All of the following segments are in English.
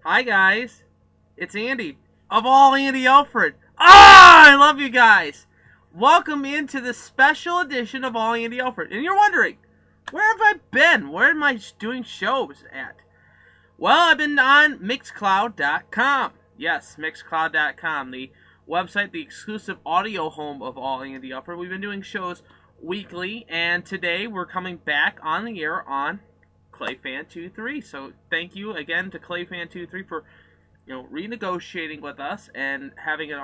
Hi guys, it's Andy of all Andy Alfred. I love you guys. Welcome into the special edition of all Andy Alfred. And you're wondering, where have I been? Where am I doing shows at? Well, I've been on Mixcloud.com. Yes, Mixcloud.com, the website, the exclusive audio home of all Andy Alfred. We've been doing shows weekly, and today we're coming back on the air on ClayFan23. So thank you again to ClayFan23 for renegotiating with us and having an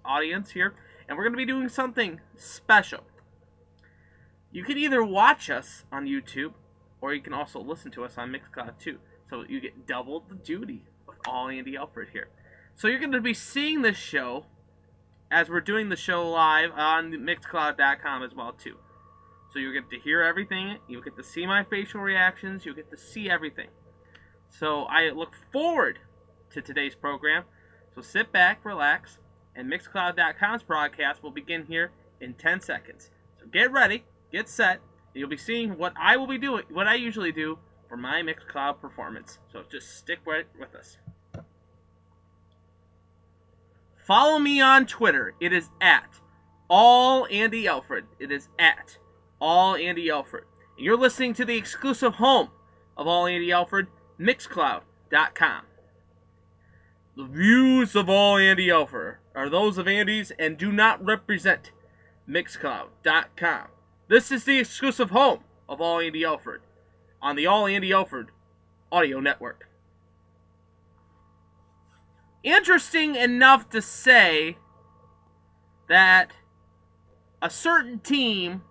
audience here. And we're going to be doing something special. You can either watch us on YouTube, or you can also listen to us on Mixcloud too. So you get double the duty with all Andy Alfred here. So you're going to be seeing this show as we're doing the show live on Mixcloud.com as well too. So you get to hear everything, you get to see my facial reactions, you get to see everything. So I look forward to today's program. So sit back, relax, and Mixcloud.com's broadcast will begin here in 10 seconds. So get ready, get set, and you'll be seeing what I will be doing, what I usually do for my Mixcloud performance. So just stick right with us. Follow me on Twitter. It is at AllAndyAlfred. It is at All Andy Alfred. And you're listening to the exclusive home of All Andy Alfred, Mixcloud.com. The views of All Andy Alfred are those of Andy's and do not represent Mixcloud.com. This is the exclusive home of All Andy Alfred on the All Andy Alfred audio network. Interesting enough to say that a certain team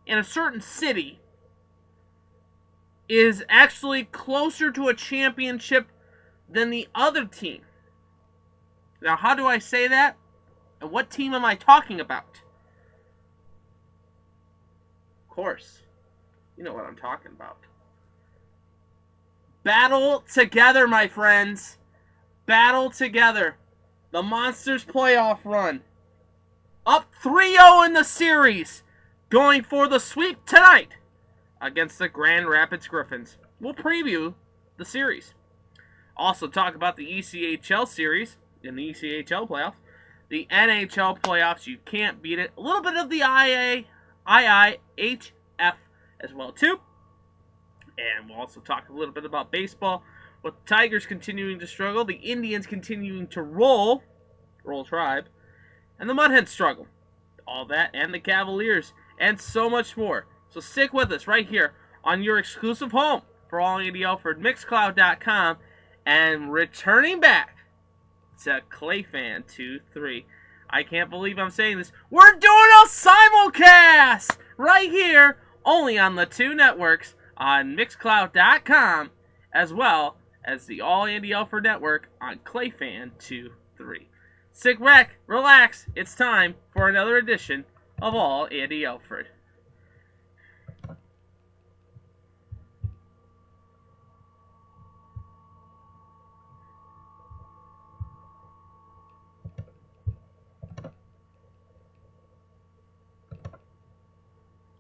in a certain city is actually closer to a championship than the other team. Now, how do I say that? And what team am I talking about? Of course, you know what I'm talking about. Battle together, my friends. Battle together. The Monsters playoff run. Up 3-0 in the series. Going for the sweep tonight against the Grand Rapids Griffins. We'll preview the series. Also talk about the ECHL series in the ECHL playoffs. The NHL playoffs, you can't beat it. A little bit of the IIHF as well too. And we'll also talk a little bit about baseball. With the Tigers continuing to struggle, the Indians continuing to roll Tribe, and the Mudhens struggle. All that and the Cavaliers. And so much more. So stick with us right here on your exclusive home for All Andy Alfred, Mixcloud.com, and returning back to ClayFan23. I can't believe I'm saying this. We're doing a simulcast right here, only on the two networks on Mixcloud.com, as well as the All Andy Alfred network on ClayFan23. Sit back, relax. It's time for another edition of All Andy Alfred.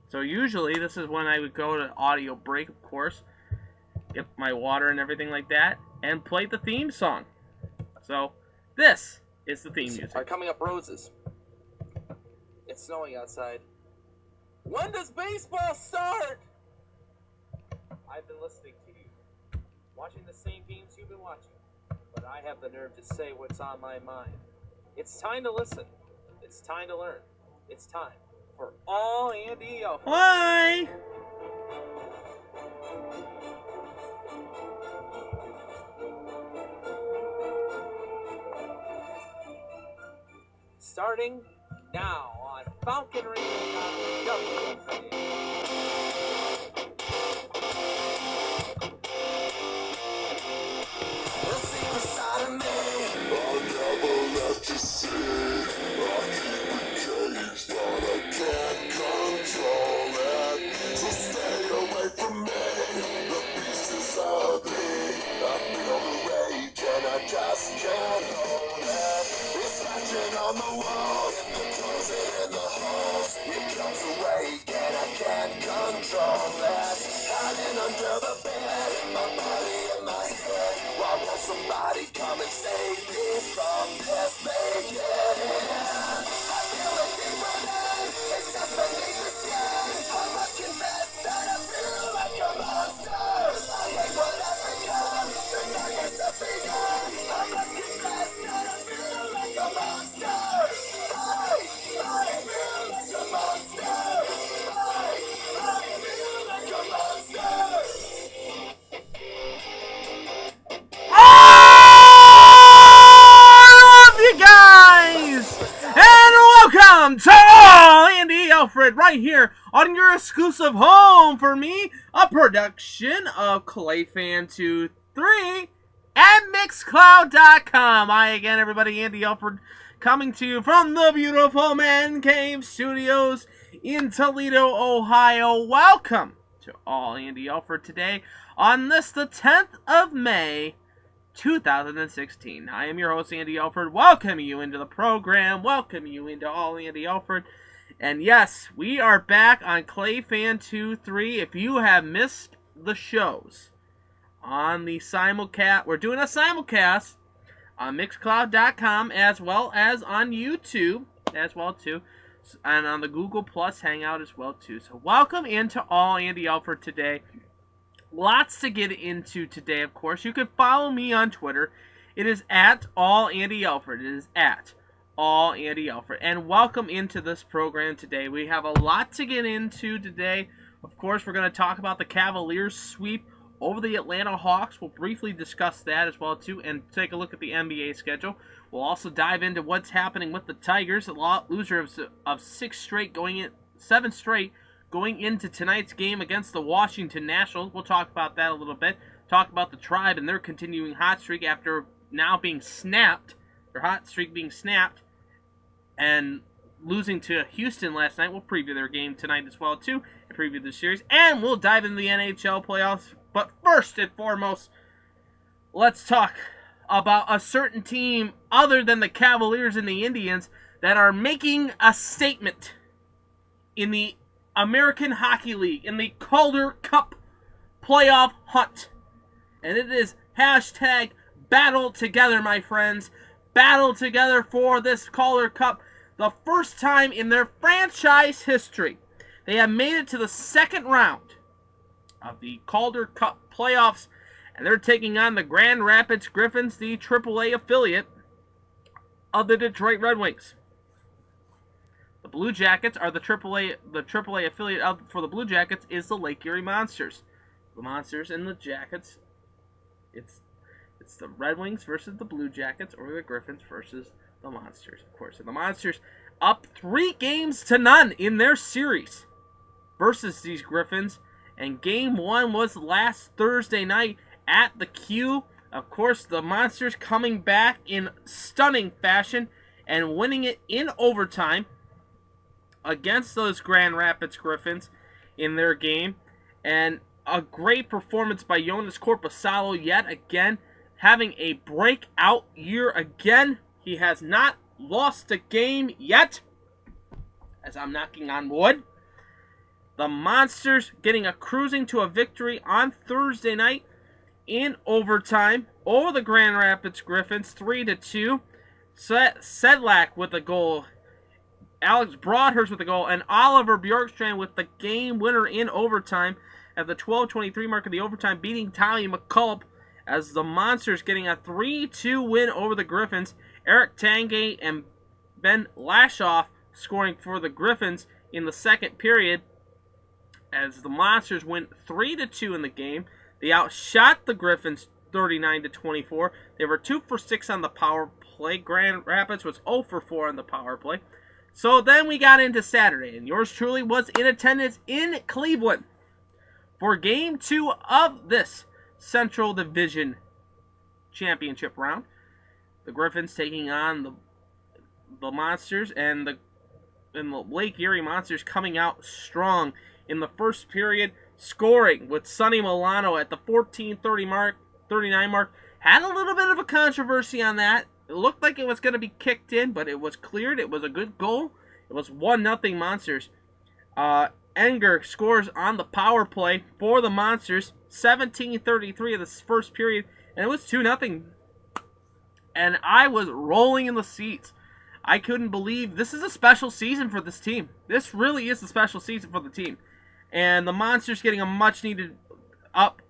So usually this is when I would go to audio break, of course, get my water and everything like that, and play the theme song. So this is the theme music. Are coming up roses. It's snowing outside. When does baseball start? I've been listening to you, watching the same games you've been watching, but I have the nerve to say what's on my mind. It's time to listen. It's time to learn. It's time for All Andy Alfred. Why? Starting now on FalconRadio.com. The secret side of me, I never let you see. I keep it caged, but I can't control it. So stay away from me. The pieces of me, I feel the rage and I just can't hold it. It's scratching on the walls, the closet in the halls. It comes awake and I can't control it. Hiding under the bed, my body and my head. While Somebody come and save me from this pain. I feel it deeper than it's just beneath the skin. I must confess that I feel like a monster. I hate whatever comes. The darkness has begun. I must confess that I feel like a monster. I feel like a monster. I feel like a monster. You guys, and welcome to All Andy Alfred right here on your exclusive home for me, a production of ClayFan23 at Mixcloud.com. Hi again, everybody, Andy Alfred coming to you from the beautiful Man Cave Studios in Toledo, Ohio. Welcome to All Andy Alfred today on this, the 10th of May, 2016. I am your host, Andy Alfred, welcoming you into the program, welcoming you into All Andy Alfred. And yes, we are back on ClayFan23. If you have missed the shows on the simulcast, we're doing a simulcast on Mixcloud.com as well as on YouTube as well too, and on the Google Plus Hangout as well too. So welcome into All Andy Alfred today. Lots to get into today, of course. You can follow me on Twitter. It is at All Andy Alfred. It is at All Andy Alfred. And welcome into this program today. We have a lot to get into today. Of course, we're going to talk about the Cavaliers sweep over the Atlanta Hawks. We'll briefly discuss that as well too, and take a look at the NBA schedule. We'll also dive into what's happening with the Tigers, the loser of 7 straight. Going into tonight's game against the Washington Nationals. We'll talk about that a little bit. Talk about the Tribe and their continuing hot streak after now being snapped. Their hot streak being snapped and losing to Houston last night. We'll preview their game tonight as well too. And preview the series. And we'll dive into the NHL playoffs. But first and foremost, let's talk about a certain team other than the Cavaliers and the Indians that are making a statement in the American Hockey League, in the Calder Cup playoff hunt. And it is hashtag battle together, my friends. Battle together for this Calder Cup. The first time in their franchise history, they have made it to the second round of the Calder Cup playoffs. And they're taking on the Grand Rapids Griffins, the AAA affiliate of the Detroit Red Wings. The Blue Jackets are the AAA affiliate for the Blue Jackets is the Lake Erie Monsters. The Monsters and the Jackets, it's the Red Wings versus the Blue Jackets, or the Griffins versus the Monsters, of course. And the Monsters up 3-0 in their series versus these Griffins. And Game 1 was last Thursday night at the Q. Of course, the Monsters coming back in stunning fashion and winning it in overtime against those Grand Rapids Griffins in their game. And a great performance by Jonas Korpisalo yet again, having a breakout year again. He has not lost a game yet, as I'm knocking on wood. The Monsters getting a cruising to a victory on Thursday night in overtime over the Grand Rapids Griffins, 3-2. Sedlak with a goal, Alex Broadhurst with a goal, and Oliver Bjorkstrand with the game winner in overtime at the 12:23 mark of the overtime, beating Tommy McCullough, as the Monsters getting a 3-2 win over the Griffins. Eric Tanguay and Ben Lashoff scoring for the Griffins in the second period, as the Monsters went 3-2 in the game. They outshot the Griffins 39-24. They were 2 for 6 on the power play. Grand Rapids was 0 for 4 on the power play. So then we got into Saturday, and yours truly was in attendance in Cleveland for Game 2 of this Central Division Championship round. The Griffins taking on the Monsters, and the Lake Erie Monsters coming out strong in the first period, scoring with Sonny Milano at the 14:39 mark. Had a little bit of a controversy on that. It looked like it was going to be kicked in, but it was cleared. It was a good goal. It was 1-0 Monsters. Enger scores on the power play for the Monsters, 17:33 of the first period, and it was 2-0 and I was rolling in the seats. I couldn't believe this is a special season for this team. This really is a special season for the team. And the Monsters getting a much-needed up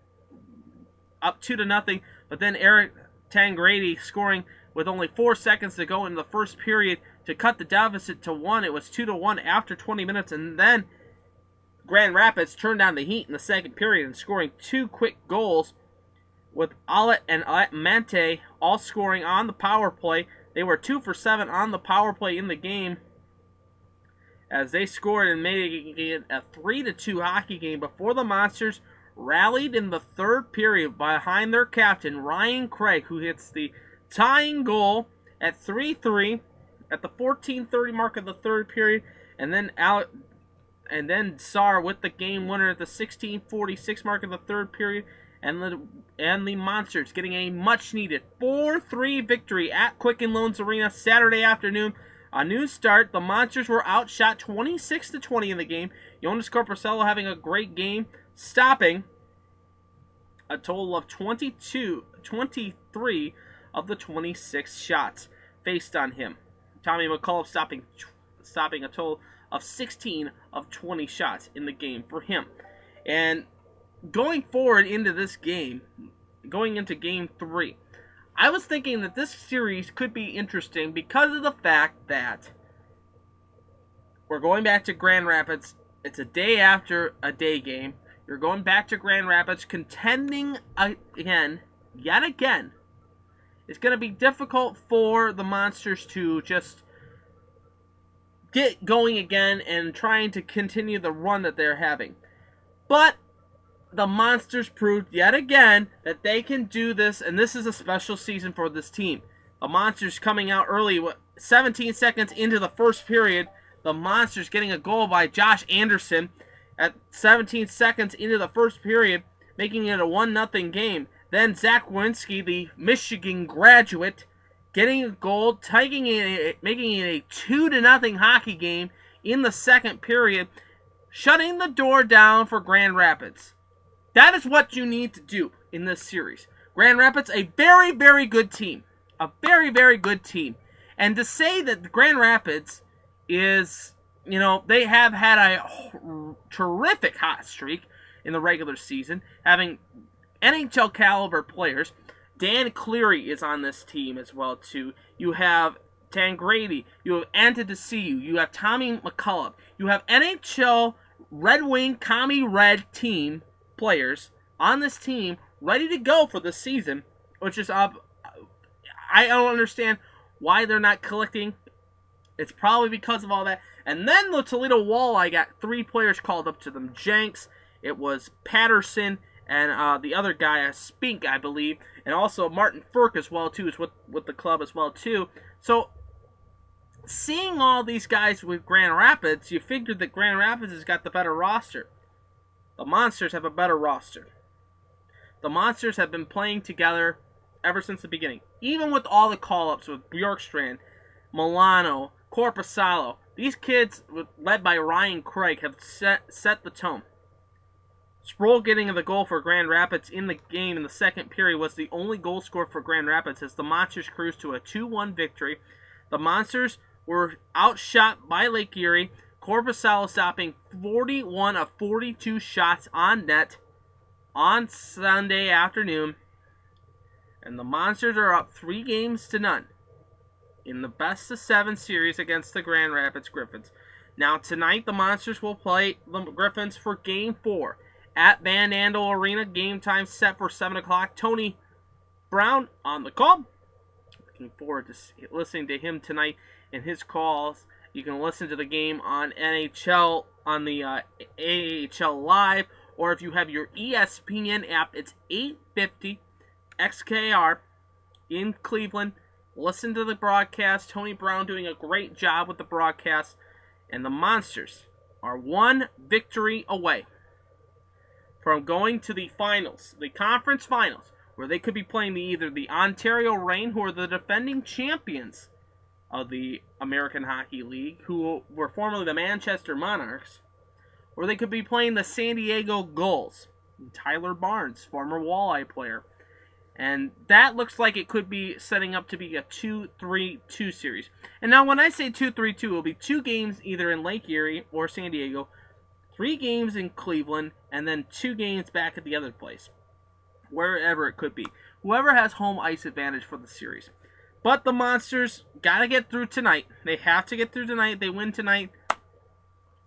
2-0, but then Eric Tangradi scoring with only 4 seconds to go in the first period to cut the deficit to 1. It was 2-1 after 20 minutes, and then Grand Rapids turned down the heat in the second period and scoring 2 quick goals with Alet and Mente all scoring on the power play. They were 2 for 7 on the power play in the game as they scored and made it a 3-2 hockey game before the Monsters rallied in the third period behind their captain, Ryan Craig, who hits the tying goal at 3-3 at the 14:30 mark of the third period, and then Saar with the game winner at the 16:46 mark of the third period, and the Monsters getting a much-needed 4-3 victory at Quicken Loans Arena Saturday afternoon. A new start. The Monsters were outshot 26-20 in the game. Jonas Corposello having a great game, stopping a total of 23 of the 26 shots faced on him. Tommy McCullough stopping a total of 16 of 20 shots in the game for him. And going forward into this game, going into Game 3, I was thinking that this series could be interesting because of the fact that we're going back to Grand Rapids. It's a day after a day game. You're going back to Grand Rapids, contending yet again. It's going to be difficult for the Monsters to just get going again and trying to continue the run that they're having. But the Monsters proved yet again that they can do this, and this is a special season for this team. The Monsters coming out early, 17 seconds into the first period, the Monsters getting a goal by Josh Anderson at 17 seconds into the first period, making it a 1-0 game. Then Zach Wynski, the Michigan graduate, getting a goal, making it a 2-0 hockey game in the second period, shutting the door down for Grand Rapids. That is what you need to do in this series. Grand Rapids, a very, very good team. A very, very good team. And to say that Grand Rapids is, they have had a terrific hot streak in the regular season, having NHL caliber players. Dan Cleary is on this team as well, too. You have Tangradi. You have Antidesiu. You have Tommy McCullough. You have NHL Red Wing Commie Red team players on this team ready to go for the season, which is up. I don't understand why they're not collecting. It's probably because of all that. And then the Toledo Walleye got 3 players called up to them. Jenks, it was Patterson, and the other guy, Spink, I believe, and also Martin Furk as well, too, is with the club as well, too. So, seeing all these guys with Grand Rapids, you figured that Grand Rapids has got the better roster. The Monsters have a better roster. The Monsters have been playing together ever since the beginning. Even with all the call-ups with Bjorkstrand, Milano, Corpusalo, these kids, led by Ryan Craig, have set the tone. Sproul getting the goal for Grand Rapids in the game in the second period was the only goal scored for Grand Rapids as the Monsters cruised to a 2-1 victory. The Monsters were outshot by Lake Erie. Corpusalo stopping 41 of 42 shots on net on Sunday afternoon. And the Monsters are up 3-0 in the best-of-7 series against the Grand Rapids Griffins. Now tonight the Monsters will play the Griffins for Game 4 at Van Andel Arena. Game time set for 7 o'clock. Tony Brown on the call. Looking forward to listening to him tonight and his calls. You can listen to the game on NHL, on the AHL Live, or if you have your ESPN app, it's 850 XKR in Cleveland. Listen to the broadcast. Tony Brown doing a great job with the broadcast. And the Monsters are 1 victory away from going to the finals, the conference finals, where they could be playing either the Ontario Reign, who are the defending champions of the American Hockey League, who were formerly the Manchester Monarchs, or they could be playing the San Diego Gulls, Tyler Barnes, former Walleye player, And that looks like it could be setting up to be a 2-3-2 series. And now when I say 2-3-2, it will be 2 games either in Lake Erie or San Diego, 3 games in Cleveland, and then 2 games back at the other place. Wherever it could be. Whoever has home ice advantage for the series. But the Monsters got to get through tonight. They have to get through tonight. They win tonight.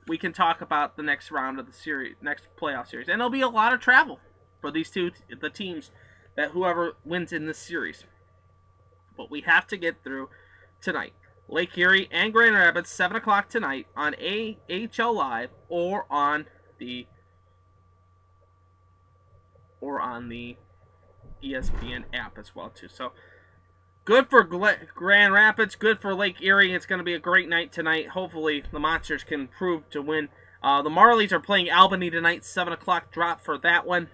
We can talk about the next round of the series, next playoff series. And there'll be a lot of travel for the teams that whoever wins in this series. But we have to get through tonight. Lake Erie and Grand Rapids, 7 o'clock tonight on AHL Live or on the ESPN app as well too. So good for Grand Rapids, good for Lake Erie. It's going to be a great night tonight. Hopefully the Monsters can prove to win. The Marlies are playing Albany tonight, 7 o'clock drop for that one.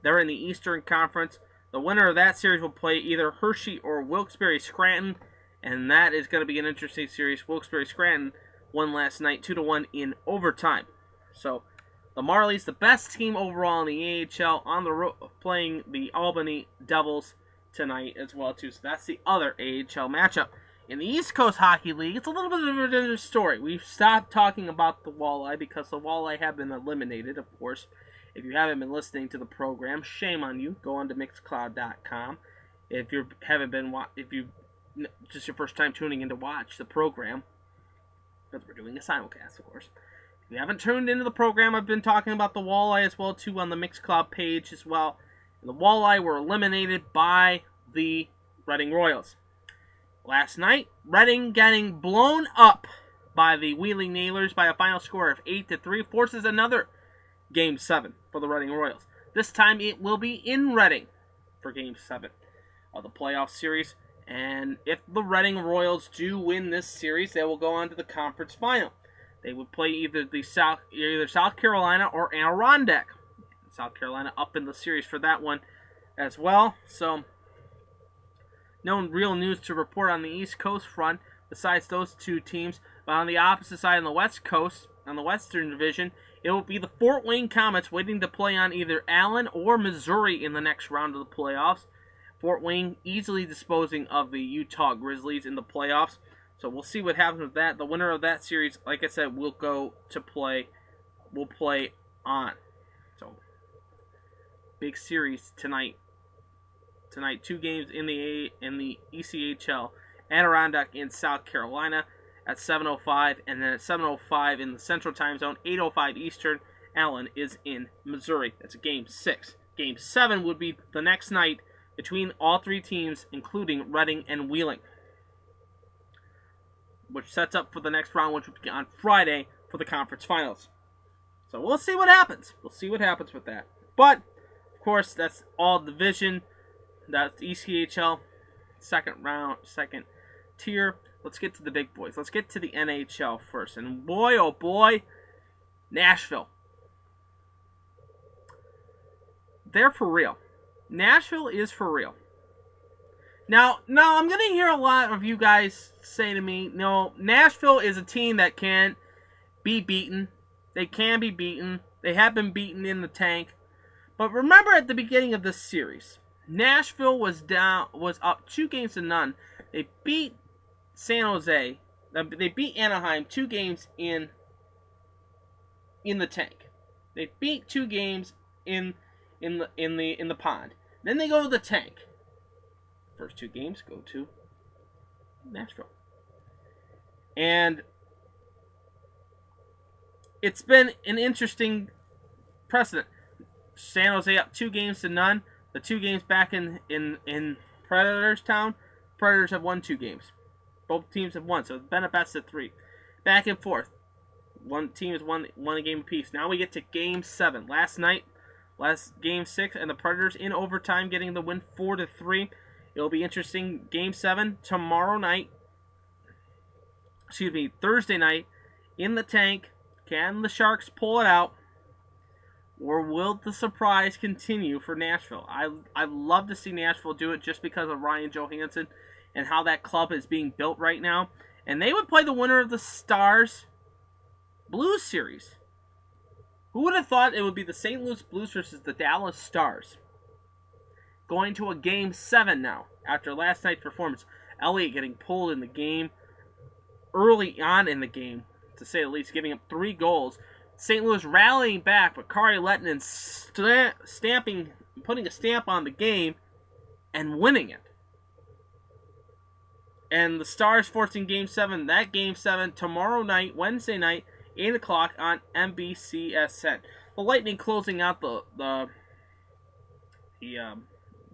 They're in the Eastern Conference. The winner of that series will play either Hershey or Wilkes-Barre Scranton, and that is going to be an interesting series. Wilkes-Barre Scranton won last night 2-1 in overtime. So the Marlies, the best team overall in the AHL, on the road playing the Albany Devils tonight as well too. So that's the other AHL matchup. In the East Coast Hockey League, it's a little bit of a different story. We've stopped talking about the Walleye because the Walleye have been eliminated, of course. If you haven't been listening to the program, shame on you. Go on to Mixcloud.com. If you just your first time tuning in to watch the program, because we're doing a simulcast, of course. If you haven't tuned into the program, I've been talking about the Walleye as well too on the Mixcloud page as well. And the Walleye were eliminated by the Reading Royals. Last night, Reading getting blown up by the Wheeling Nailers by a final score of 8-3 forces another Game 7 for the Reading Royals. This time it will be in Reading for Game 7 of the playoff series. And if the Reading Royals do win this series, they will go on to the conference final. They would play either South Carolina or Adirondack. South Carolina up in the series for that one as well. So, no real news to report on the East Coast front besides those two teams. But on the opposite side, on the West Coast, on the Western Division, it will be the Fort Wayne Komets waiting to play on either Allen or Missouri in the next round of the playoffs. Fort Wayne easily disposing of the Utah Grizzlies in the playoffs. So we'll see what happens with that. The winner of that series, like I said, will play on. So big series tonight. Tonight, 2 games in the ECHL. Adirondack in South Carolina at 7:05, and then at 7:05 in the Central Time Zone, 8:05 Eastern, Allen is in Missouri. That's Game 6. Game 7 would be the next night between all 3 teams, including Reading and Wheeling, which sets up for the next round, which will be on Friday for the conference finals. So we'll see what happens. We'll see what happens with that. But, of course, that's all division. That's ECHL, second round, second tier. Let's get to the big boys. Let's get to the NHL first. And boy, oh boy, Nashville. They're for real. Nashville is for real. Now I'm going to hear a lot of you guys say to me, no, Nashville is a team that can be beaten. They can be beaten. They have been beaten in the tank. But remember at the beginning of this series, Nashville was up 2-0. They beat San Jose. They beat Anaheim 2 games in the tank. They beat 2 games in the pond. Then they go to the tank. First 2 games go to Nashville. And it's been an interesting precedent. San Jose up 2-0. The 2 games back in Predators Town, Predators have won 2 games. Both teams have won, so it's been a best of 3. Back and forth. One team has won a game apiece. Now we get to Game 7. Last Game 6, and the Predators in overtime getting the win 4-3. It'll be interesting. Game 7 Thursday night in the tank. Can the Sharks pull it out? Or will the surprise continue for Nashville? I love to see Nashville do it just because of Ryan Johansson and how that club is being built right now. And they would play the winner of the Stars Blues series. Who would have thought it would be the St. Louis Blues versus the Dallas Stars? going to a Game 7 now after last night's performance. Elliott getting pulled in the game early on in the game, to say the least, giving up 3 goals. St. Louis rallying back, but Kari Lehtinen putting a stamp on the game and winning it. And the Stars forcing Game 7, that Game 7 tomorrow night, Wednesday night, 8 o'clock on NBCSN. The Lightning closing out the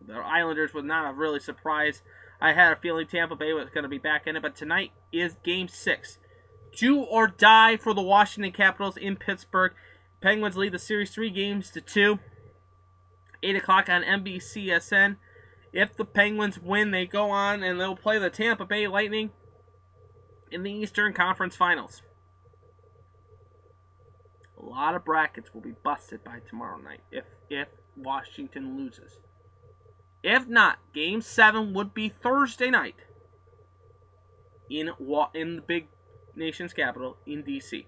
Islanders was not a really surprise. I had a feeling Tampa Bay was going to be back in it, but tonight is Game 6. Do or die for the Washington Capitals in Pittsburgh. Penguins lead the series 3-2. 8 o'clock on NBCSN. If the Penguins win, they go on and they'll play the Tampa Bay Lightning in the Eastern Conference Finals. A lot of brackets will be busted by tomorrow night if Washington loses. If not, Game 7 would be Thursday night in the big nation's capital in D.C.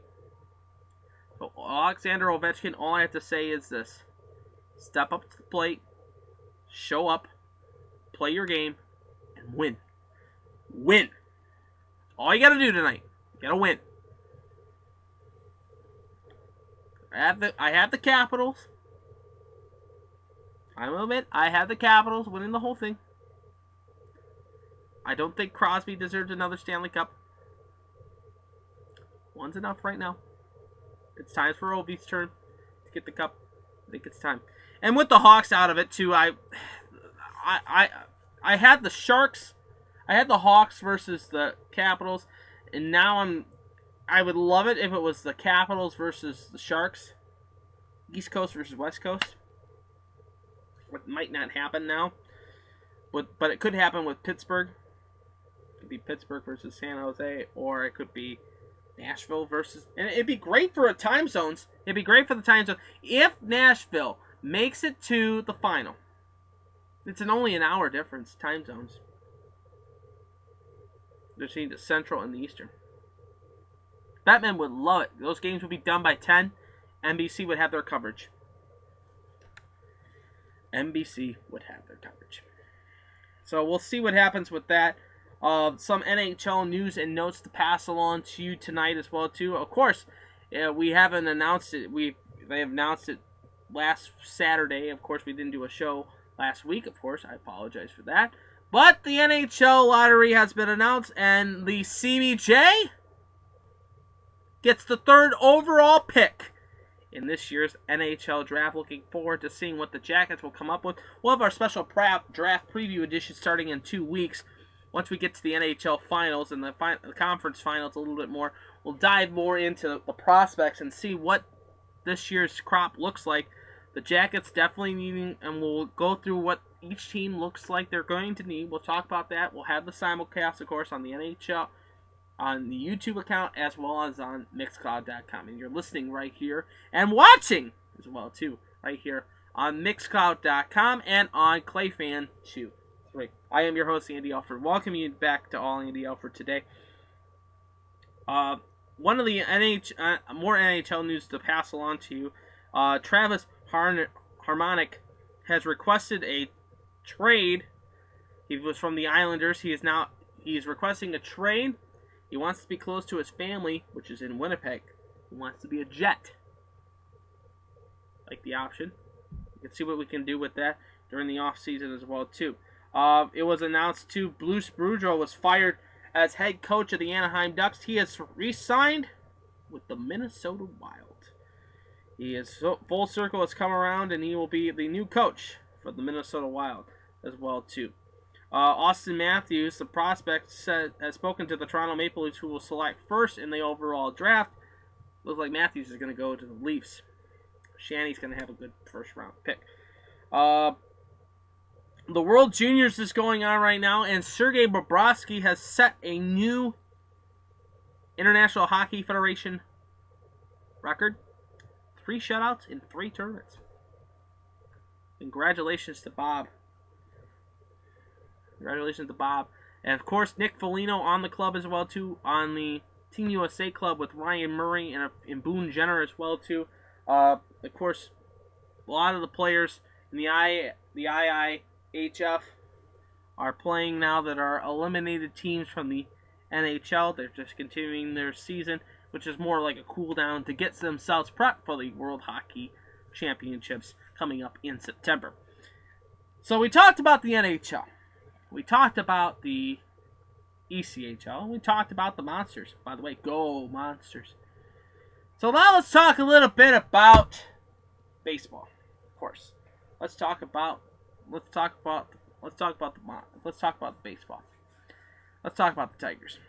So Alexander Ovechkin, all I have to say is this. Step up to the plate, show up, play your game, and win. Win. All you got to do tonight. You got to win. I have the Capitals. I will admit, I have the Capitals winning the whole thing. I don't think Crosby deserves another Stanley Cup. One's enough right now. It's time for Ovi's turn to get the cup. I think it's time. And with the Hawks out of it too, I had the Sharks. I had the Hawks versus the Capitals, and now I would love it if it was the Capitals versus the Sharks. East Coast versus West Coast. It might not happen now, but it could happen with Pittsburgh. It could be Pittsburgh versus San Jose, or it could be Nashville versus... And it'd be great for time zones. It'd be great for the time zone if Nashville makes it to the final. It's only an hour difference, time zones, between the Central and the Eastern. Batman would love it. Those games would be done by 10. NBC would have their coverage. NBC would have their coverage. So we'll see what happens with that. Some NHL news and notes to pass along to you tonight as well too. Of course, we haven't announced it. They announced it last Saturday. Of course, we didn't do a show last week. Of course, I apologize for that. But the NHL lottery has been announced, and the CBJ gets the 3rd overall pick in this year's NHL draft. Looking forward to seeing what the Jackets will come up with. We'll have our special draft preview edition starting in 2 weeks. Once we get to the NHL finals and the conference finals a little bit more, we'll dive more into the prospects and see what this year's crop looks like. The Jackets definitely needing, and we'll go through what each team looks like they're going to need. We'll talk about that. We'll have the simulcast, of course, on the NHL, on the YouTube account, as well as on Mixcloud.com. And you're listening right here and watching as well, too, right here on Mixcloud.com and on ClayFan2. I am your host, Andy Alfred. Welcome you back to All Andy Alfred today. One of the more NHL news to pass along to you. Travis Harmonic has requested a trade. He was from the Islanders. He's requesting a trade. He wants to be close to his family, which is in Winnipeg. He wants to be a Jet. Like the option. We can see what we can do with that during the off season as well too. It was announced too, Bruce Boudreau was fired as head coach of the Anaheim Ducks. He has re-signed with the Minnesota Wild. He is full circle has come around, and he will be the new coach for the Minnesota Wild as well too. Austin Matthews, the prospect, has spoken to the Toronto Maple Leafs, who will select first in the overall draft. Looks like Matthews is going to go to the Leafs. Shanny's going to have a good first round pick. The World Juniors is going on right now, and Sergei Bobrovsky has set a new International Hockey Federation record. 3 shutouts in 3 tournaments. Congratulations to Bob. Congratulations to Bob. And, of course, Nick Foligno on the club as well, too, on the Team USA club with Ryan Murray and Boone Jenner as well, too. Of course, a lot of the players in the HF are playing now that are eliminated teams from the NHL. They're just continuing their season, which is more like a cool down to get themselves prepped for the World Hockey Championships coming up in September. So we talked about the NHL. We talked about the ECHL. And we talked about the Monsters. By the way, go Monsters. So now let's talk a little bit about baseball. Of course. Let's talk about the baseball. Let's talk about the Tigers.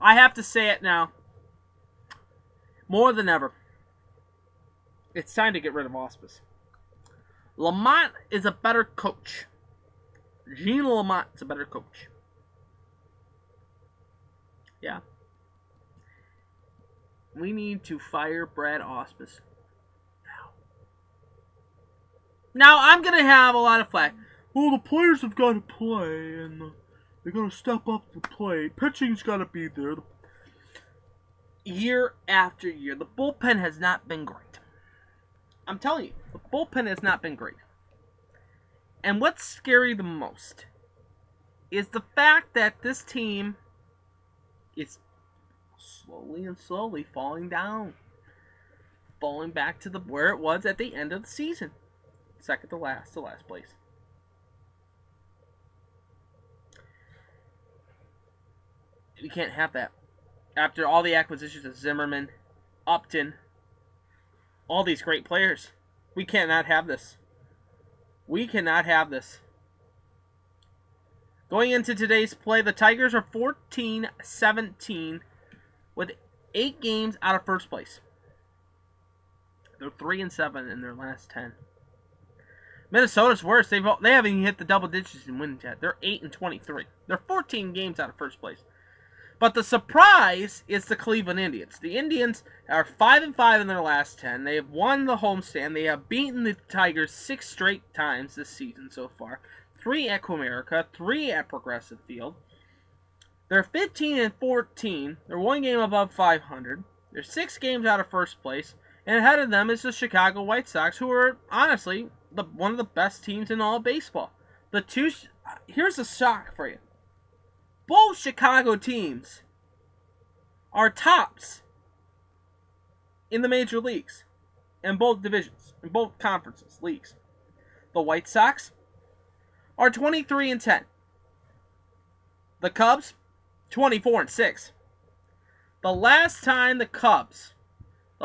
I have to say it now. More than ever. It's time to get rid of Auspice. Lamont is a better coach. Gene Lamont is a better coach. Yeah. We need to fire Brad Auspice now. I'm going to have a lot of flack. Well, the players have got to play, and they got to step up to the plate. Pitching's got to be there. Year after year, the bullpen has not been great. I'm telling you, the bullpen has not been great. And what's scary the most is the fact that this team is slowly falling down. Falling back to where it was at the end of the season. Second to last place. We can't have that. After all the acquisitions of Zimmerman, Upton, all these great players, we cannot have this. We cannot have this. Going into today's play, the Tigers are 14-17 with 8 games out of first place. They're 3-7 in their last 10. Minnesota's worse. They haven't even hit the double digits in wins yet. They're 8-23. They're 14 games out of first place. But the surprise is the Cleveland Indians. The Indians are 5-5 in their last 10. They have won the homestand. They have beaten the Tigers 6 straight times this season so far. 3 at Comerica, 3 at Progressive Field. They're 15-14. They're 1 game above 500. They're 6 games out of first place. And ahead of them is the Chicago White Sox, who are honestly one of the best teams in all of baseball. Here's a shock for you. Both Chicago teams are tops in the major leagues, in both divisions, in both conferences, leagues. The White Sox are 23-10. The Cubs, 24-6. The last time the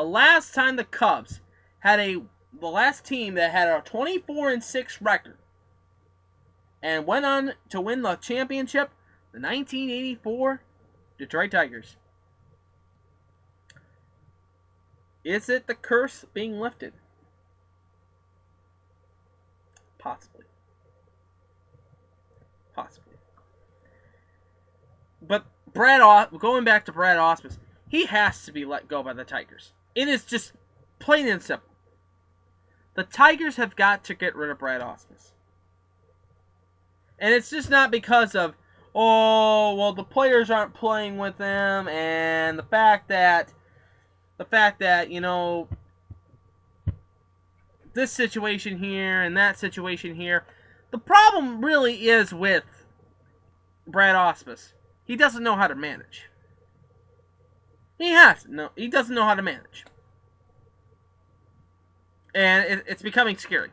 last team that had a 24-6 record and went on to win the championship, the 1984 Detroit Tigers. Is it the curse being lifted? Possibly. But going back to Brad Auspice, he has to be let go by the Tigers. It is just plain and simple. The Tigers have got to get rid of Brad Auspice. And it's just not because of, the players aren't playing with them, and the fact that, this situation here and that situation here. The problem really is with Brad Auspice. He doesn't know how to manage. He doesn't know how to manage. And it's becoming scary.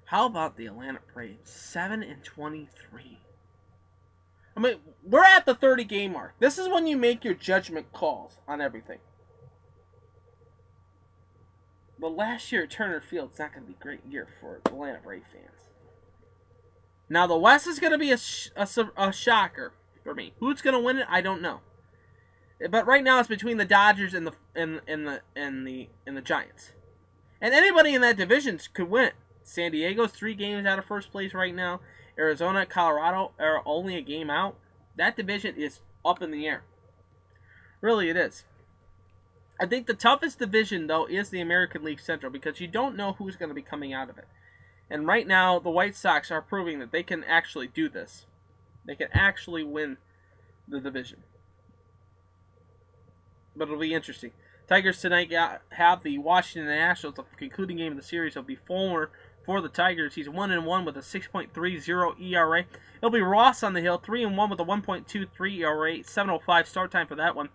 How about the Atlanta Braves? 7-23. I mean, we're at the 30-game mark. This is when you make your judgment calls on everything. But last year at Turner Field's not going to be a great year for Atlanta Braves fans. Now the West is going to be a shocker for me. Who's going to win it? I don't know. But right now it's between the Dodgers and the Giants. And anybody in that division could win it. San Diego's 3 games out of first place right now. Arizona and Colorado are only a game out. That division is up in the air. Really, it is. I think the toughest division, though, is the American League Central because you don't know who's going to be coming out of it. And right now, the White Sox are proving that they can actually do this. They can actually win the division. But it'll be interesting. Tigers tonight have the Washington Nationals. The concluding game of the series will be Fulmer for the Tigers. He's 1-1 with a 6.30 ERA. It'll be Ross on the hill, 3-1 with a 1.23 ERA. 7:05 start time for that one.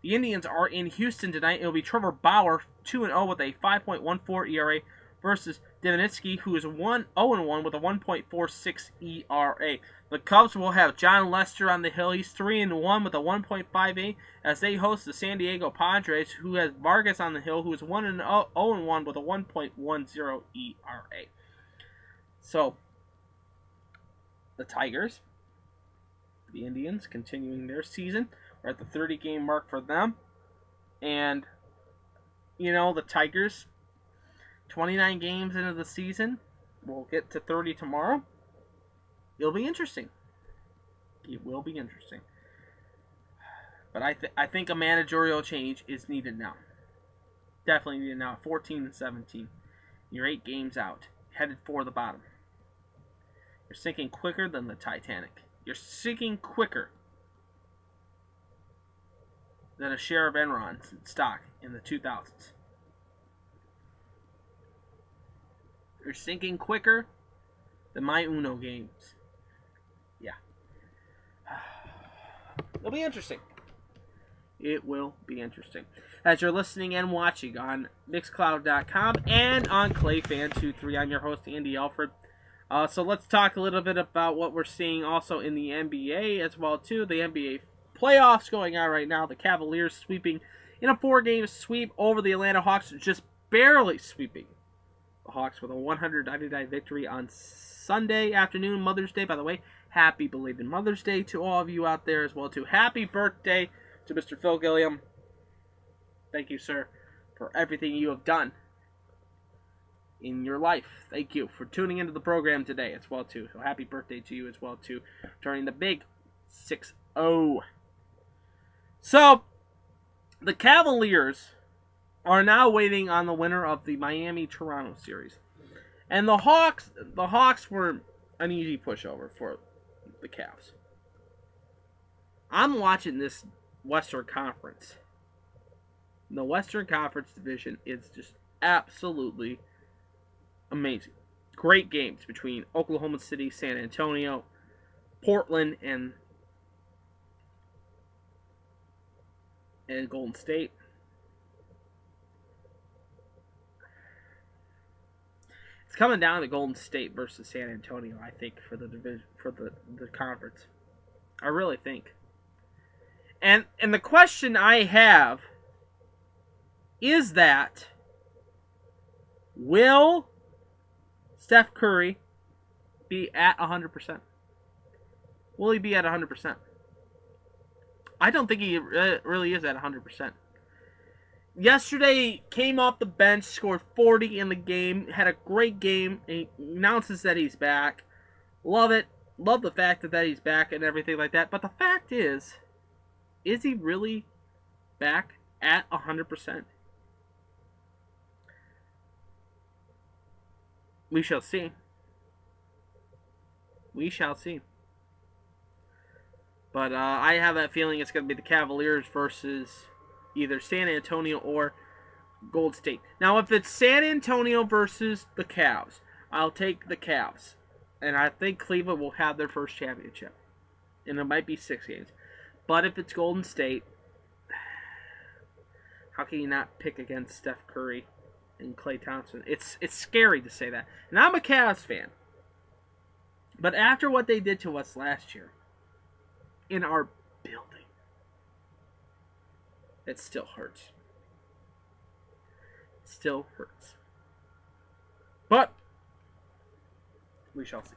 The Indians are in Houston tonight. It'll be Trevor Bauer, 2-0 with a 5.14 ERA versus Divinitsky, who is 0-1 with a 1.46 ERA. The Cubs will have John Lester on the hill. He's 3-1 with a 1.58 as they host the San Diego Padres, who has Vargas on the hill, who is 0-1 with a 1.10 ERA. So, the Tigers, the Indians, continuing their season. We're at the 30-game mark for them. And, the Tigers, 29 games into the season. We'll get to 30 tomorrow. It'll be interesting. It will be interesting. But I think a managerial change is needed now. Definitely needed now. 14-17. You're 8 games out. Headed for the bottom. You're sinking quicker than the Titanic. You're sinking quicker than a share of Enron stock in the 2000s. You're sinking quicker than my Uno games. Yeah. It'll be interesting. It will be interesting. As you're listening and watching on Mixcloud.com and on ClayFan23, I'm your host, Andy Alfred. So let's talk a little bit about what we're seeing also in the NBA as well, too. The NBA playoffs going on right now. The Cavaliers sweeping in a 4-game sweep over the Atlanta Hawks, just barely sweeping the Hawks with a 199 victory on Sunday afternoon, Mother's Day. By the way, happy belated Mother's Day to all of you out there as well, too. Happy birthday to Mr. Phil Gilliam. Thank you, sir, for everything you have done in your life. Thank you for tuning into the program today as well, too. So happy birthday to you as well, too, turning the big 6-0. So, the Cavaliers are now waiting on the winner of the Miami-Toronto series. And the Hawks were an easy pushover for the Cavs. I'm watching this Western Conference. The Western Conference division is just absolutely amazing. Great games between Oklahoma City, San Antonio, Portland, and Golden State. It's coming down to Golden State versus San Antonio, I think, for the division, for the conference. I really think. And the question I have is that, will Steph Curry be at 100%? Will he be at 100%? I don't think he really is at 100%. Yesterday, came off the bench, scored 40 in the game, had a great game. He announces that he's back. Love it. Love the fact that he's back and everything like that. But the fact is he really back at 100%? We shall see. We shall see. But I have that feeling it's going to be the Cavaliers versus either San Antonio or Golden State. Now, if it's San Antonio versus the Cavs, I'll take the Cavs. And I think Cleveland will have their first championship. And it might be 6 games. But if it's Golden State, how can you not pick against Steph Curry and Klay Thompson? It's scary to say that. And I'm a Cavs fan. But after what they did to us last year, in our building, it still hurts. It still hurts. But we shall see.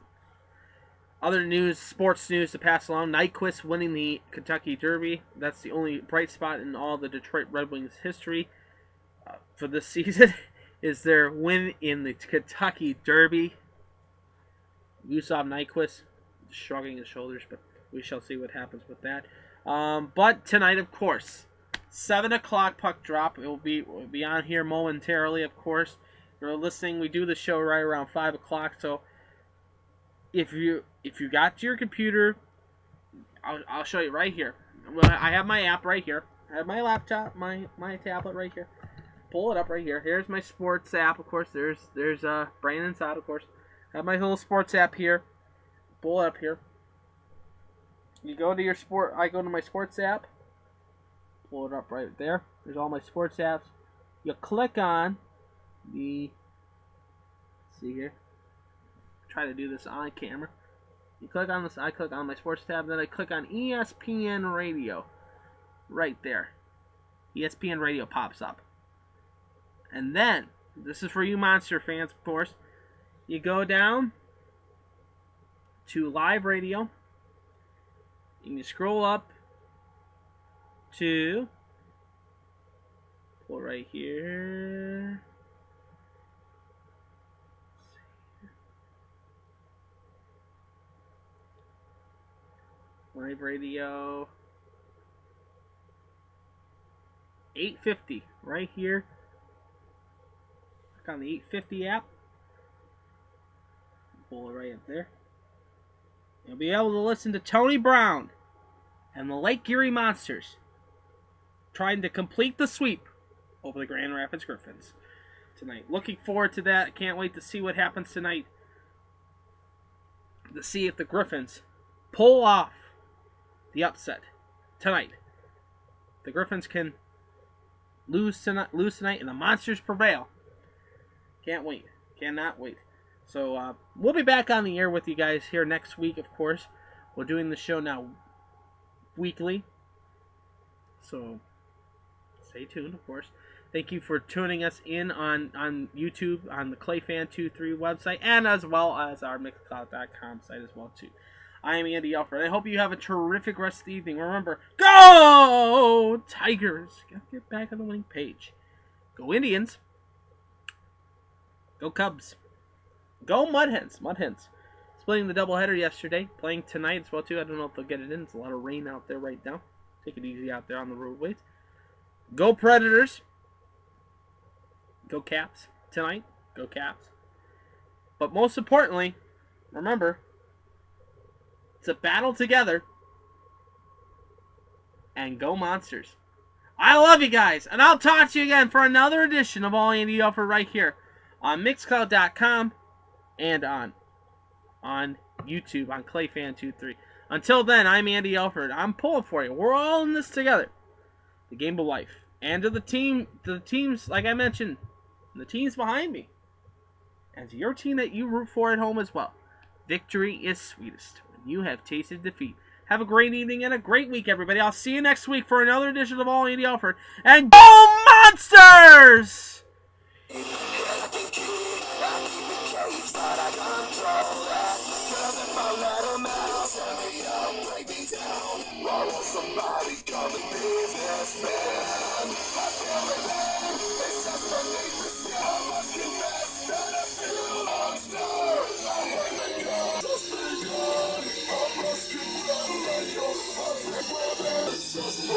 Other news, sports news to pass along. Nyquist winning the Kentucky Derby. That's the only bright spot in all the Detroit Red Wings history for this season is their win in the Kentucky Derby. Yusuf Nyquist shrugging his shoulders, but we shall see what happens with that. But tonight, of course, 7 o'clock puck drop. We'll be on here momentarily, of course. If you're listening, we do the show right around 5 o'clock. So if you got your computer, I'll show you right here. I have my app right here. I have my laptop, my tablet right here. Pull it up right here. Here's my sports app, of course. There's Brandon's side, of course. I have my little sports app here. Pull it up here. You go to your sport. I go to my sports app. Pull it up right there. There's all my sports apps. You click on the. Let's see here. Try to do this on camera. You click on this. I click on my sports tab. Then I click on ESPN Radio. Right there. ESPN Radio pops up. And then, this is for you Monster fans, of course. You go down to live radio. You can scroll up to, pull right here. Live radio. 850 right here. Click on the 850 app. Pull it right up there. You'll be able to listen to Tony Brown and the Lake Erie Monsters trying to complete the sweep over the Grand Rapids Griffins tonight. Looking forward to that. Can't wait to see what happens tonight. To see if the Griffins pull off the upset tonight. The Griffins can lose tonight and the Monsters prevail. Can't wait. Cannot wait. So, we'll be back on the air with you guys here next week, of course. We're doing the show now weekly. So, stay tuned, of course. Thank you for tuning us in on YouTube, on the ClayFan23 website, and as well as our Mixcloud.com site as well, too. I am Andy Alfred. I hope you have a terrific rest of the evening. Remember, go Tigers! Gotta get back on the winning page. Go Indians. Go Cubs. Go Mud Hens. Mud Hens. Splitting the doubleheader yesterday. Playing tonight as well, too. I don't know if they'll get it in. It's a lot of rain out there right now. Take it easy out there on the roadways. Go Predators. Go Caps tonight. Go Caps. But most importantly, remember, it's a battle together. And go Monsters. I love you guys. And I'll talk to you again for another edition of All Andy Alfred right here on Mixcloud.com and on YouTube on ClayFan23. Until then, I'm Andy Alfred. I'm pulling for you. We're all in this together. The game of life. And to the teams, like I mentioned, the teams behind me. And to your team that you root for at home as well. Victory is sweetest when you have tasted defeat. Have a great evening and a great week, everybody. I'll see you next week for another edition of All Andy Alfred. And go Monsters! Somebody come and be this man. I feel it, man. It's just beneath the skin. I must confess that I feel a monster. I hate the gun. Just be good. I must confess that you're a